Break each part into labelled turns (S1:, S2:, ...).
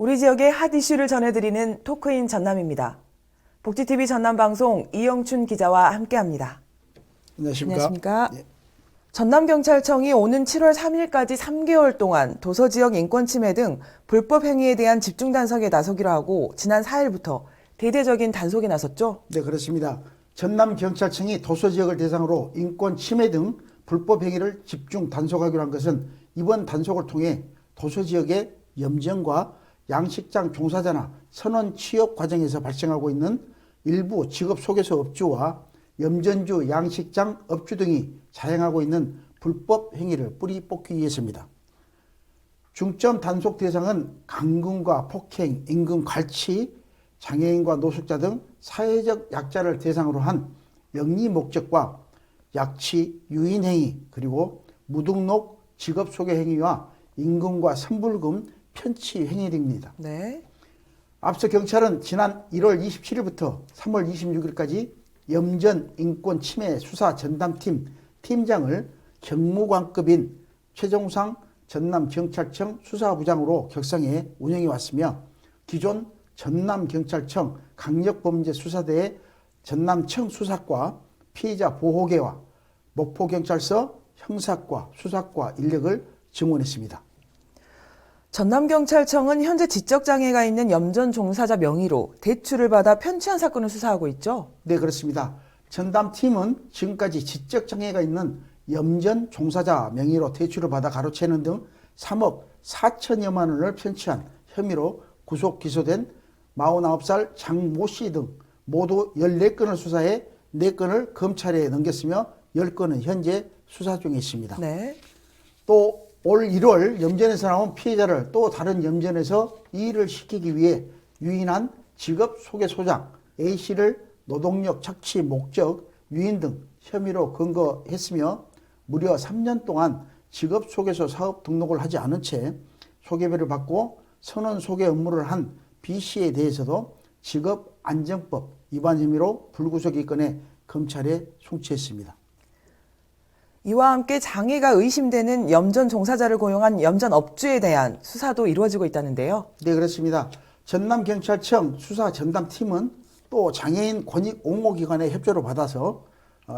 S1: 우리 지역의 핫 이슈를 전해드리는 토크인 전남입니다. 복지TV 전남방송 이영춘 기자와 함께합니다.
S2: 안녕하십니까?
S1: 예. 전남경찰청이 오는 7월 3일까지 3개월 동안 도서지역 인권침해 등 불법 행위에 대한 집중 단속에 나서기로 하고 지난 4일부터 대대적인 단속에 나섰죠?
S2: 네, 그렇습니다. 전남경찰청이 도서지역을 대상으로 인권침해 등 불법 행위를 집중 단속하기로 한 것은 이번 단속을 통해 도서지역의 염전과 양식장 종사자나 선원 취업 과정에서 발생하고 있는 일부 직업 소개서 업주와 염전주, 양식장 업주 등이 자행하고 있는 불법 행위를 뿌리 뽑기 위해서입니다. 중점 단속 대상은 강금과 폭행, 임금 갈취, 장애인과 노숙자 등 사회적 약자를 대상으로 한 영리 목적과 약취, 유인 행위, 그리고 무등록 직업 소개 행위와 임금과 선불금 편취 행위 등입니다.
S1: 네.
S2: 앞서 경찰은 지난 1월 27일부터 3월 26일까지 염전 인권 침해 수사 전담팀 팀장을 경무관급인 최종상 전남경찰청 수사부장으로 격상해 운영해 왔으며 기존 전남경찰청 강력범죄수사대의 전남청 수사과 피의자 보호계와 목포경찰서 형사과 수사과 인력을 증원했습니다.
S1: 전남경찰청은 현재 지적장애가 있는 염전 종사자 명의로 대출을 받아 편취한 사건을 수사하고 있죠?
S2: 네, 그렇습니다. 전담팀은 지금까지 지적장애가 있는 염전 종사자 명의로 대출을 받아 가로채는 등 3억 4천여만 원을 편취한 혐의로 구속 기소된 49살 장모 씨 등 모두 14건을 수사해 4건을 검찰에 넘겼으며 10건은 현재 수사 중에 있습니다.
S1: 네.
S2: 또 올 1월 염전에서 나온 피해자를 또 다른 염전에서 이의를 시키기 위해 유인한 직업 소개소장 A씨를 노동력 착취 목적 유인 등 혐의로 검거했으며 무려 3년 동안 직업 소개소 사업 등록을 하지 않은 채 소개비를 받고 선원 소개 업무를 한 B씨에 대해서도 직업안정법 위반 혐의로 불구속 입건해 검찰에 송치했습니다.
S1: 이와 함께 장애가 의심되는 염전 종사자를 고용한 염전 업주에 대한 수사도 이루어지고 있다는데요.
S2: 네, 그렇습니다. 전남경찰청 수사 전담팀은 또 장애인 권익 옹호기관의 협조를 받아서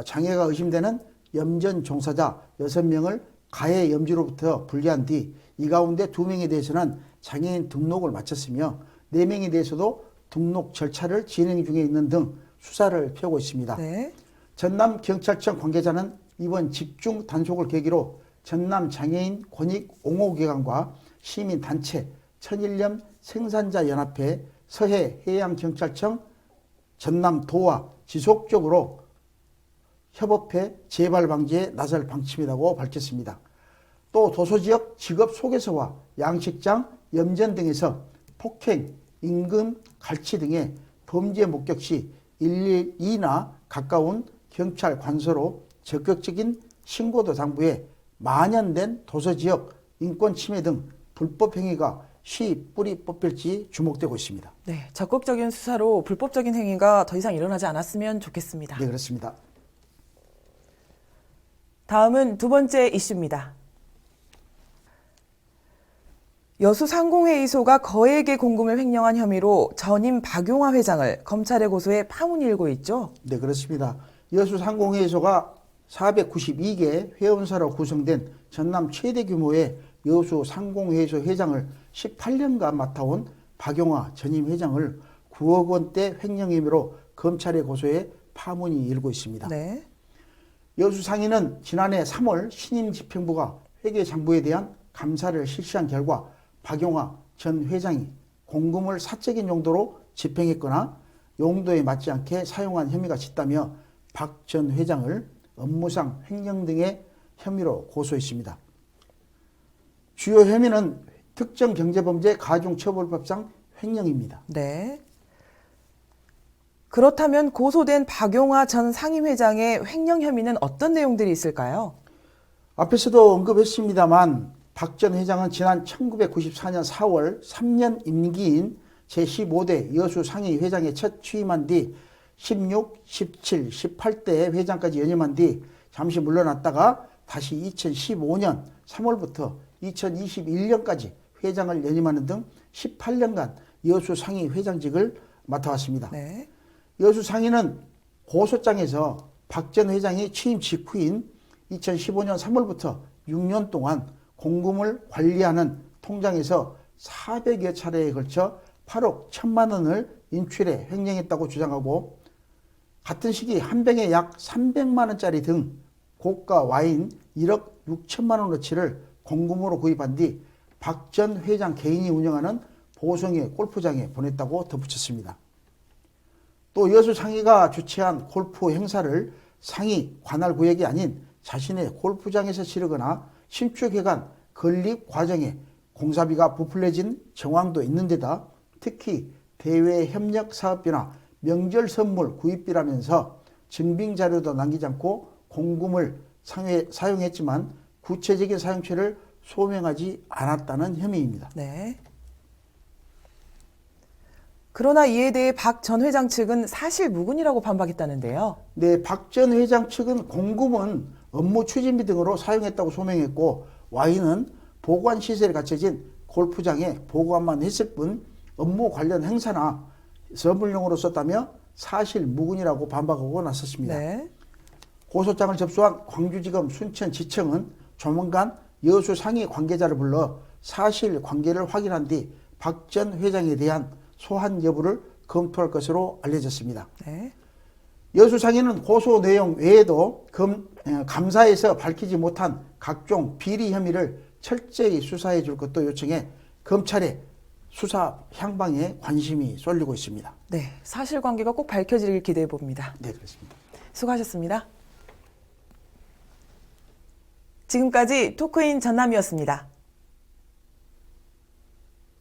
S2: 장애가 의심되는 염전 종사자 6명을 가해 염주로부터 분리한 뒤 이 가운데 2명에 대해서는 장애인 등록을 마쳤으며 4명에 대해서도 등록 절차를 진행 중에 있는 등 수사를 펴고 있습니다.
S1: 네.
S2: 전남경찰청 관계자는 이번 집중 단속을 계기로 전남장애인 권익옹호기관과 시민단체 천일염 생산자연합회 서해해양경찰청 전남도와 지속적으로 협업해 재발 방지에 나설 방침이라고 밝혔습니다. 또 도서지역 직업소개서와 양식장, 염전 등에서 폭행, 임금 갈취 등의 범죄 목격 시 112나 가까운 경찰 관서로 적극적인 신고도 당부해 만연된 도서지역 인권침해 등 불법 행위가 쉬 뿌리 뽑힐지 주목되고 있습니다.
S1: 네, 적극적인 수사로 불법적인 행위가 더 이상 일어나지 않았으면 좋겠습니다.
S2: 네, 그렇습니다.
S1: 다음은 두 번째 이슈입니다. 여수 상공회의소가 거액의 공금을 횡령한 혐의로 전임 박용화 회장을 검찰에 고소해 파문이 일고 있죠?
S2: 네, 그렇습니다. 여수 상공회의소가 492개 회원사로 구성된 전남 최대 규모의 여수 상공회의소 회장을 18년간 맡아온 박용화 전임 회장을 9억 원대 횡령 혐의로 검찰에 고소해 파문이 일고 있습니다.
S1: 네.
S2: 여수 상인은 지난해 3월 신임집행부가 회계장부에 대한 감사를 실시한 결과 박용화 전 회장이 공금을 사적인 용도로 집행했거나 용도에 맞지 않게 사용한 혐의가 짙다며 박 전 회장을 업무상 횡령 등의 혐의로 고소했습니다. 주요 혐의는 특정경제범죄 가중처벌법상 횡령입니다.
S1: 네. 그렇다면 고소된 박용화 전 상임회장의 횡령 혐의는 어떤 내용들이 있을까요?
S2: 앞에서도 언급했습니다만 박 전 회장은 지난 1994년 4월 3년 임기인 제15대 여수 상위 회장에 첫 취임한 뒤 16, 17, 18대 회장까지 연임한 뒤 잠시 물러났다가 다시 2015년 3월부터 2021년까지 회장을 연임하는 등 18년간 여수 상위 회장직을 맡아왔습니다.
S1: 네.
S2: 여수 상위는 고소장에서 박 전 회장이 취임 직후인 2015년 3월부터 6년 동안 공금을 관리하는 통장에서 400여 차례에 걸쳐 8억 1천만 원을 인출해 횡령했다고 주장하고, 같은 시기 한 병에 약 300만 원짜리 등 고가 와인 1억 6천만 원어치를 공금으로 구입한 뒤 박 전 회장 개인이 운영하는 보성의 골프장에 보냈다고 덧붙였습니다. 또 여수 상위가 주최한 골프 행사를 상위 관할 구역이 아닌 자신의 골프장에서 치르거나 신축해간 건립 과정에 공사비가 부풀려진 정황도 있는 데다 특히 대외 협력 사업비나 명절 선물 구입비라면서 증빙 자료도 남기지 않고 공금을 사용했지만 구체적인 사용처를 소명하지 않았다는 혐의입니다.
S1: 네. 그러나 이에 대해 박 전 회장 측은 사실 무근이라고 반박했다는데요.
S2: 네, 박 전 회장 측은 공금은 업무 추진비 등으로 사용했다고 소명했고, 와인은 보관시설에 갖춰진 골프장에 보관만 했을 뿐 업무 관련 행사나 선물용으로 썼다며 사실 무근이라고 반박하고 나섰습니다.
S1: 네.
S2: 고소장을 접수한 광주지검 순천지청은 조만간 여수 상위 관계자를 불러 사실 관계를 확인한 뒤 박 전 회장에 대한 소환 여부를 검토할 것으로 알려졌습니다.
S1: 네.
S2: 여수 상위는 고소 내용 외에도 감사에서 밝히지 못한 각종 비리 혐의를 철저히 수사해 줄 것도 요청해 검찰의 수사 향방에 관심이 쏠리고 있습니다.
S1: 네. 사실관계가 꼭 밝혀지길 기대해 봅니다.
S2: 네, 그렇습니다.
S1: 수고하셨습니다. 지금까지 토크인 전남이었습니다.